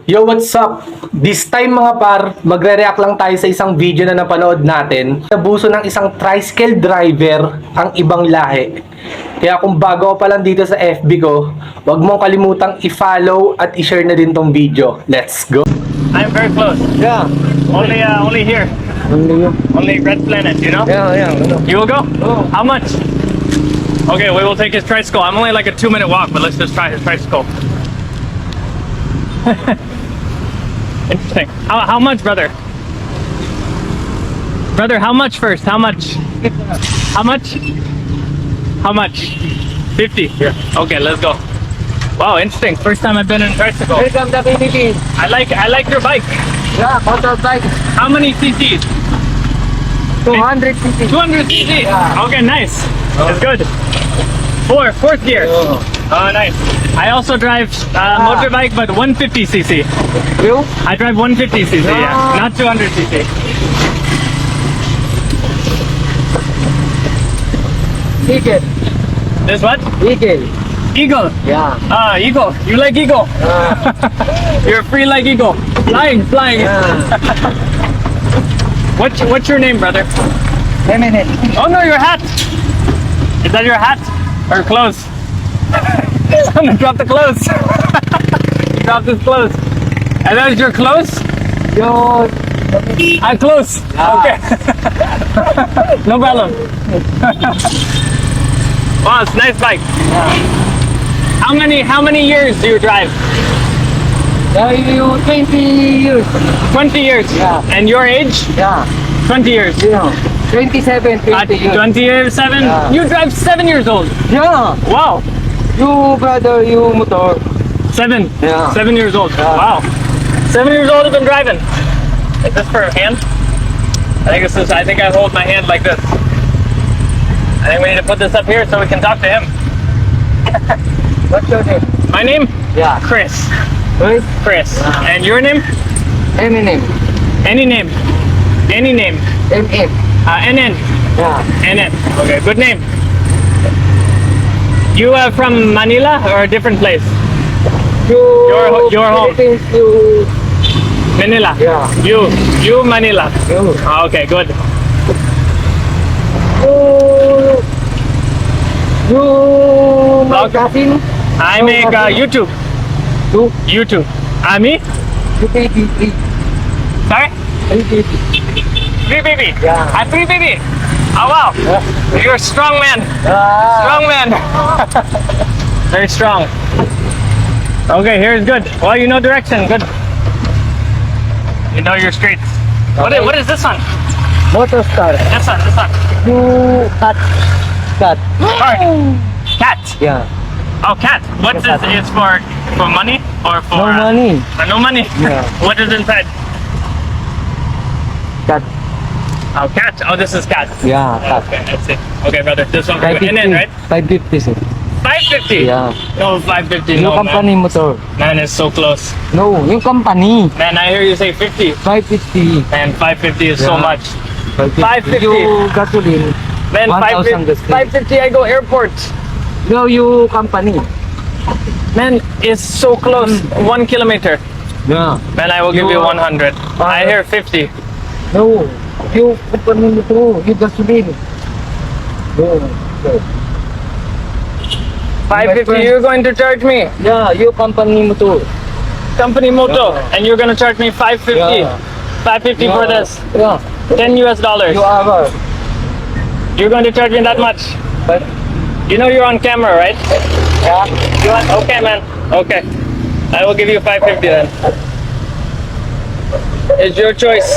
Yo, what's up? This time mga par, magre-react lang tayo sa isang video na napanood natin. Nabuso ng isang tricycle driver ang ibang lahi. Kaya kung bago ka pa lang dito sa FB ko, huwag mong kalimutang i-follow at i-share na din tong video. Let's go! I'm very close. Yeah, Only here. Only Red Planet, you know? yeah. You will go? Oh. How much? Okay, we will take his tricycle. I'm only like a 2-minute walk, but let's just try his tricycle. Interesting. How much, brother? Brother, how much first? How much? How much? How much? 50. Yeah. Okay, let's go. Wow, interesting. First time I've been in a tricycle. Welcome to Philippines. I like your bike. Yeah, motorbike. How many cc's? 200 cc. 200 cc. Yeah. Okay, nice. That's good. Fourth gear. Oh. Oh, nice. I also drive motorbike, but 150 cc. You? I drive 150 cc, yeah, Ah. not 200 cc. Eagle. This what? Eagle. Eagle. Yeah. Eagle. You like eagle? You're free like eagle. Flying. What's your name, brother? Feminine. Oh no, your hat. Is that your hat or clothes? I'm gonna drop the clothes. Drop this clothes. And that is your clothes? Your Clothes. Okay. No problem. Wow, it's a nice bike. How many years do you drive? you 20 years. 20 years. Yeah. And your age? Yeah. 20 years. You know. 27, 20 years. 20 years, 7? Yeah. You drive 7 years old. Yeah. Wow. You brother, you motor. 7. Yeah. 7 years old. Yeah. Wow. 7 years old, I've been driving. Is this for a hand? I think I hold my hand like this. I think we need to put this up here so we can talk to him. What's your name? My name? Yeah. Chris. Right? Chris. Yeah. And your name? Eminem. Any name. Any name. MM. NN. Yeah. NN. Okay, good name. You are from Manila or a different place? Your home. Philippines, you. Manila. Yeah. You Manila. You. Okay, good. You. Vlog? Cousin. I make YouTube. You. YouTube. Me? You baby. Sorry? Baby. 3 baby. Yeah. I'm 3 baby. Oh wow. You're a strong man. Strong man. Very strong. Okay, here's good. Well, you know direction. Good. You know your streets. Okay. What is this one? Motor star. This one. You cat. Cat. Car. Cat. Yeah. Oh, cat. What's this? Is for money or for No money. No money. Yeah. What is inside? Cat. Oh, cat. Oh, this is cat. Yeah. Cat. Okay, I see. Okay, brother. This one for you. 550. And then, right? 550 sir. 550. Yeah. No, 550. Yung No, company man. motor. Man, it's so close. No, yung company. Man, I hear you say 50. 550. Man, 550 is so Yeah. much. 550. You gasoline. Man, 1,000 550, 550 I go airport. No, you company. Man, it's so close. 1 kilometer. Yeah. Man, I will give you You are- 100. I hear 50. No, you company motor. You gasoline. No. No. 550, you're going to charge me. Yeah, you company motor. Company moto. Yeah. And you're going to charge me 550. Yeah. 550 for this. Yeah. $10 US. You are. You're going to charge me that much. But You know you're on camera, right? yeah. You want? Okay, man. Okay. I will give you 550 then. It's your choice.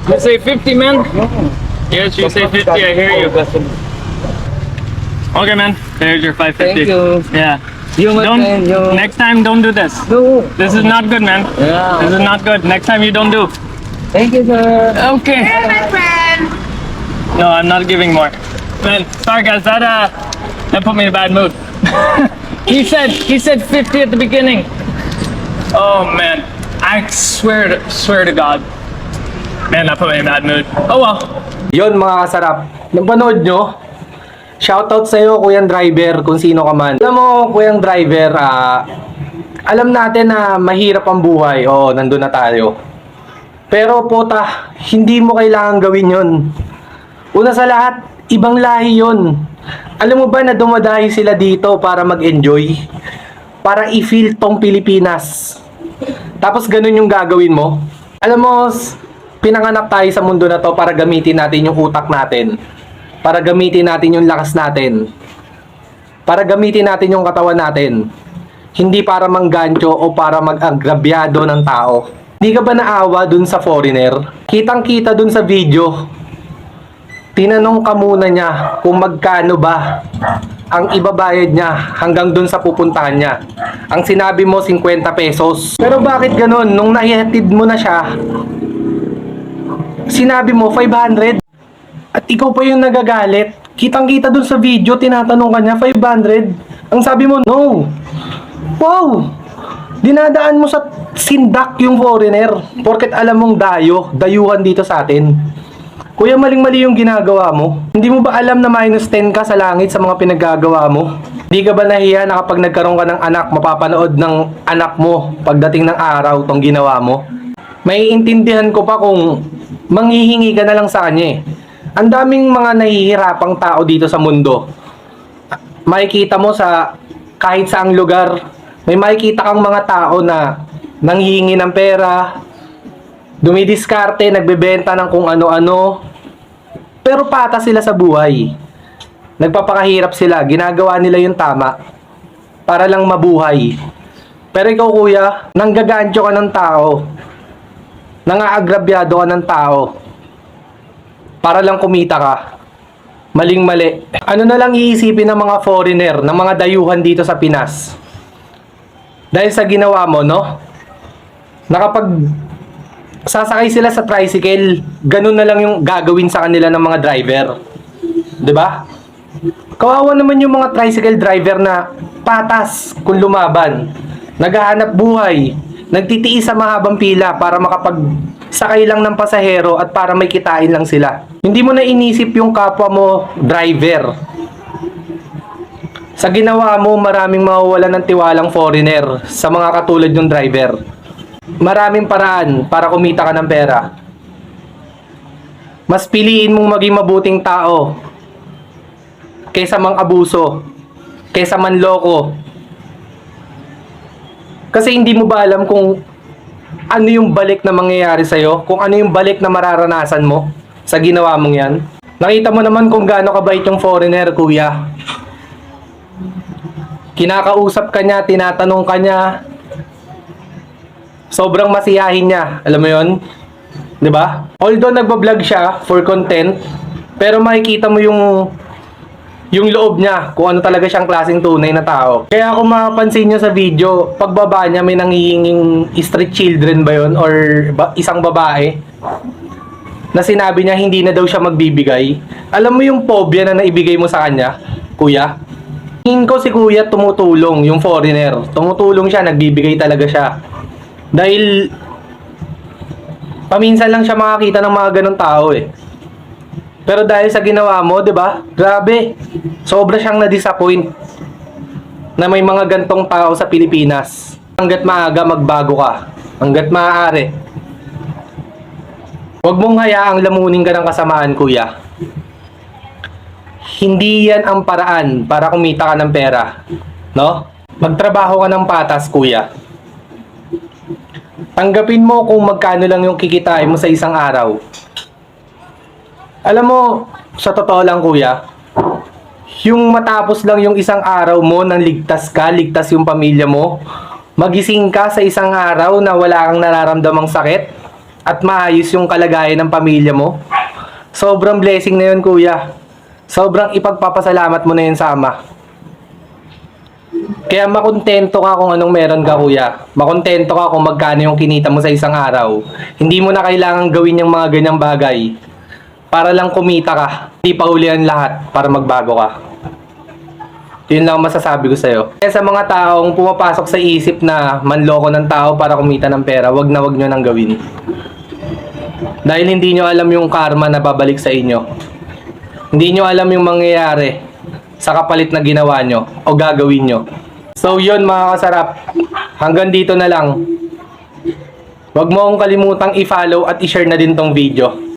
You say 50, man? Yes, you say 50. I hear you. Okay, man. There's your 550. Thank you. Yeah. You my friend. You. Next time, don't do this. No. This is not good, man. Yeah. This is not good. Next time, you don't do. Thank you, sir. Okay. my friend. No, I'm not giving more. Man, sorry guys, that put me in a bad mood. he said 50 at the beginning. Oh man, I swear to God. Man, that put me in a bad mood. Oh well. Yon mga kasarap, napanood nyo? Shoutout sa'yo, Kuyang Driver, kung sino ka man. Alam mo, Kuyang Driver, alam natin na mahirap ang buhay. Oo, nandun na tayo. Pero puta, hindi mo kailangan gawin yon. Una sa lahat, ibang lahi yon. Alam mo ba na dumadayo sila dito para mag-enjoy? Para i-feel tong Pilipinas. Tapos ganun yung gagawin mo? Alam mo, pinanganak tayo sa mundo na to para gamitin natin yung utak natin. Para gamitin natin yung lakas natin. Para gamitin natin yung katawan natin. Hindi para manggancho o para mag-agrabyado ng tao. Hindi ka ba naawa dun sa foreigner? Kitang-kita dun sa video. Tinanong ka muna niya kung magkano ba ang ibabayad niya hanggang dun sa pupuntahan niya. Ang sinabi mo 50 pesos. Pero bakit ganun? Nung naihatid mo na siya, sinabi mo 500. At ikaw pa yung nagagalit. Kitang-kita dun sa video, tinatanong ka niya 500. Ang sabi mo, no. Wow! Dinadaan mo sa sindak yung foreigner. Porket alam mong dayuhan dito sa atin. Kuya, maling-mali yung ginagawa mo. Hindi mo ba alam na minus 10 ka sa langit sa mga pinaggagawa mo? Hindi ka ba nahiya na kapag nagkaroon ka ng anak, mapapanood ng anak mo pagdating ng araw tong ginawa mo? May intindihan ko pa kung manghihingi ka na lang sa kanya eh. Ang daming mga nahihirapang tao dito sa mundo. Makikita mo sa kahit saang lugar, may makikita kang mga tao na nanghihingi ng pera, dumidiskarte, nagbebenta ng kung ano-ano, pero patas sila sa buhay. Nagpapakahirap sila, ginagawa nila yung tama para lang mabuhay. Pero ikaw kuya, nanggagancho ka ng tao, nangaagrabyado ka ng tao, para lang kumita ka. Maling-mali. Ano na lang iisipin ng mga foreigner, ng mga dayuhan dito sa Pinas? Dahil sa ginawa mo, no? Nakapag sasakay sila sa tricycle, ganun na lang yung gagawin sa kanila ng mga driver. 'Di ba? Kawawa naman yung mga tricycle driver na patas kung lumaban. Naghahanap buhay, nagtitiis sa mahabang pila para makapagsakay lang ng pasahero at para may kitain lang sila. Hindi mo na inisip yung kapwa mo driver. Sa ginawa mo, maraming mawawalan ng tiwalang foreigner sa mga katulad yung driver. Maraming paraan para kumita ka ng pera. Mas piliin mong maging mabuting tao kaysa mang-abuso, kaysa manloko. Kasi hindi mo ba alam kung ano yung balik na mangyayari sa'yo? Kung ano yung balik na mararanasan mo sa ginawa mong yan? Nakita mo naman kung gaano kabait yung foreigner, kuya. Kinakausap ka niya, tinatanong ka niya. Sobrang masiyahin niya. Alam mo yon? 'Di ba? Although nagba-vlog siya for content, pero makikita mo yung loob niya, kung ano talaga siyang klaseng tunay na tao. Kaya kung mapapansin niyo sa video, pagbaba niya may nangihinging street children ba yon or isang babae na sinabi niya hindi na daw siya magbibigay. Alam mo yung phobia na naibigay mo sa kanya, kuya? Tingin ko si kuya tumutulong, yung foreigner. Tumutulong siya, nagbibigay talaga siya. Dahil paminsan lang siya makakita ng mga ganong tao eh. Pero dahil sa ginawa mo, 'di ba? Grabe. Sobra siyang na-disappoint na may mga gantong tao sa Pilipinas. Hangga't maaga magbago ka. Hangga't maaari. Huwag mong hayaang lamunin ka ng kasamaan, kuya. Hindi yan ang paraan para kumita ka ng pera. No? Magtrabaho ka ng patas, kuya. Tanggapin mo kung magkano lang yung kikitain mo sa isang araw. Alam mo, sa totoo lang kuya, yung matapos lang yung isang araw mo nang ligtas ka, ligtas yung pamilya mo, magising ka sa isang araw na wala kang nararamdamang sakit at maayos yung kalagayan ng pamilya mo, sobrang blessing na yun kuya. Sobrang ipagpapasalamat mo na yun sa Ama. Kaya makontento ka kung anong meron ka kuya. Makontento ka kung magkano yung kinita mo sa isang araw. Hindi mo na kailangan gawin yung mga ganyang bagay para lang kumita ka. Hindi pa ulian lahat para magbago ka. Yun lang masasabi ko sa'yo. Kaya sa mga taong pumapasok sa isip na manloko ng tao para kumita ng pera, wag na wag nyo nang gawin. Dahil hindi nyo alam yung karma na babalik sa inyo. Hindi nyo alam yung mangyayari sa kapalit na ginawa nyo o gagawin nyo. So yun mga kasarap, hanggang dito na lang. Huwag mo akong kalimutang i-follow at i-share na din tong video.